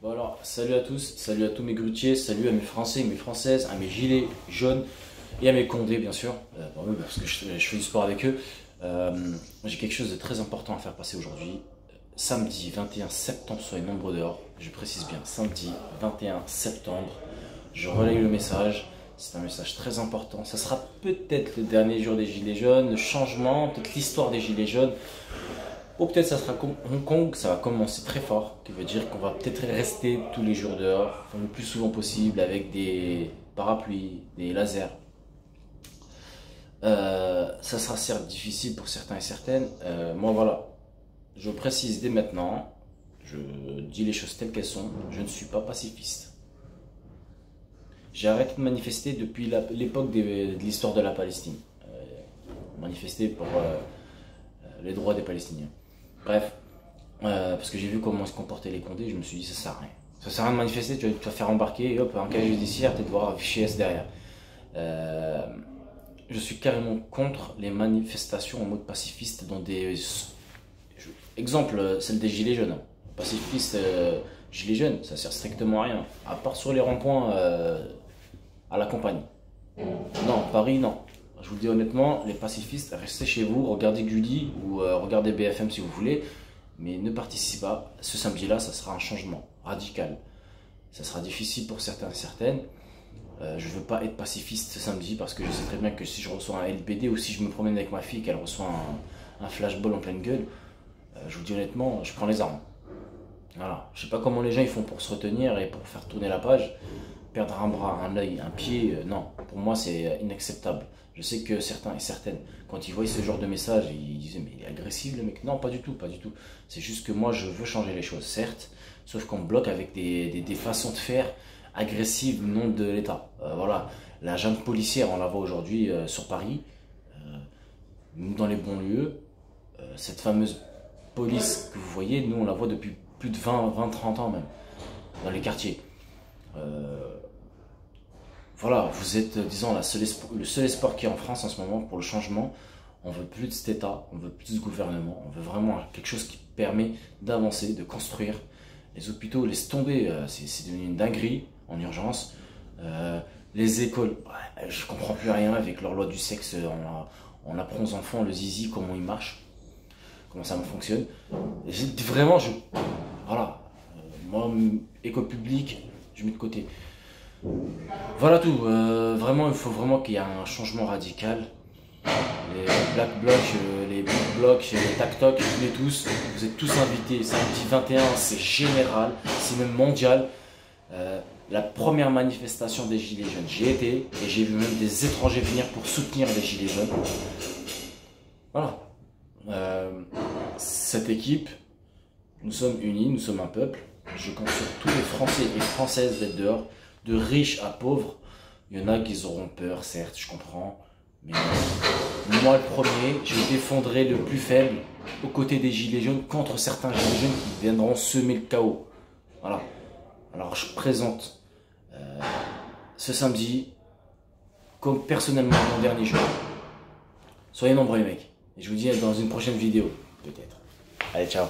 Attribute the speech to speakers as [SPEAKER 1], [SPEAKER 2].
[SPEAKER 1] Bon alors, salut à tous, salut à tous mes grutiers, salut à mes Français, mes Françaises, à mes gilets jaunes et à mes condés bien sûr, parce que je fais du sport avec eux. J'ai quelque chose de très important à faire passer aujourd'hui. Samedi 21 septembre, soyez nombreux dehors, je précise bien, samedi 21 septembre, je relaye le message. C'est un message très important. Ça sera peut-être le dernier jour des Gilets jaunes, le changement, peut-être l'histoire des Gilets jaunes. Ou peut-être ça sera comme Hong Kong, ça va commencer très fort, qui veut dire qu'on va peut-être rester tous les jours dehors, enfin, le plus souvent possible, avec des parapluies, des lasers. Ça sera certes difficile pour certains et certaines. Moi voilà, je précise dès maintenant, je dis les choses telles qu'elles sont, je ne suis pas pacifiste. J'ai arrêté de manifester depuis l'époque de l'histoire de la Palestine. Manifester pour les droits des Palestiniens. Bref, parce que j'ai vu comment se comportaient les condés, je me suis dit ça sert à rien. Ça sert à rien de manifester, tu vas te faire embarquer et hop, un casier judiciaire, peut-être voir un fichier S derrière. Je suis carrément contre les manifestations en mode pacifiste dans des... Exemple, celle des Gilets jaunes. Pacifiste, Gilets jaunes, ça sert strictement à rien. À part sur les ronds-points à la campagne. Non, Paris, non. Je vous le dis honnêtement, les pacifistes, restez chez vous, regardez Gulli ou regardez BFM si vous voulez, mais ne participez pas. Ce samedi-là, ça sera un changement radical. Ça sera difficile pour certains et certaines. Je ne veux pas être pacifiste ce samedi parce que je sais très bien que si je reçois un LBD ou si je me promène avec ma fille qu'elle reçoit un flashball en pleine gueule, je vous dis honnêtement, je prends les armes. Voilà. Je ne sais pas comment les gens ils font pour se retenir et pour faire tourner la page. Perdre un bras, un œil, un pied, non. Pour moi, c'est inacceptable. Je sais que certains et certaines, quand ils voient ce genre de message, ils disaient mais il est agressif le mec. Non, pas du tout, pas du tout. C'est juste que moi, je veux changer les choses, certes. Sauf qu'on me bloque avec des façons de faire agressives au nom de l'État. Voilà. La junte policière, on la voit aujourd'hui sur Paris, dans les banlieues. Cette fameuse police que vous voyez, nous, on la voit depuis plus de 20-30 ans même, dans les quartiers. Voilà, vous êtes, disons, le seul espoir qu'il y a en France en ce moment pour le changement. On veut plus de cet État, on veut plus de ce gouvernement, on veut vraiment quelque chose qui permet d'avancer, de construire. Les hôpitaux, laissent tomber, c'est devenu une dinguerie en urgence. Les écoles, je comprends plus rien avec leur loi du sexe. On apprend aux enfants le zizi, comment il marche, comment ça fonctionne. Vraiment, voilà, moi, école publique, je mets de côté. Voilà tout, vraiment il faut vraiment qu'il y ait un changement radical. Les Black Blocs, les Big Blocs, les Tac Toc, les tous, vous êtes tous invités. Samedi 21, c'est général, c'est même mondial. La première manifestation des Gilets jaunes, j'y étais et j'ai vu même des étrangers venir pour soutenir les Gilets jaunes. Voilà. Cette équipe, nous sommes unis, nous sommes un peuple. Je compte sur tous les Français et Françaises d'être dehors. De riches à pauvres, il y en a qui auront peur, certes, je comprends. Mais moi, le premier, je défendrai le plus faible aux côtés des Gilets jaunes contre certains Gilets jaunes qui viendront semer le chaos. Voilà. Alors, je présente ce samedi comme personnellement mon dernier jour. Soyez nombreux, les mecs. Et je vous dis dans une prochaine vidéo, peut-être. Allez, ciao.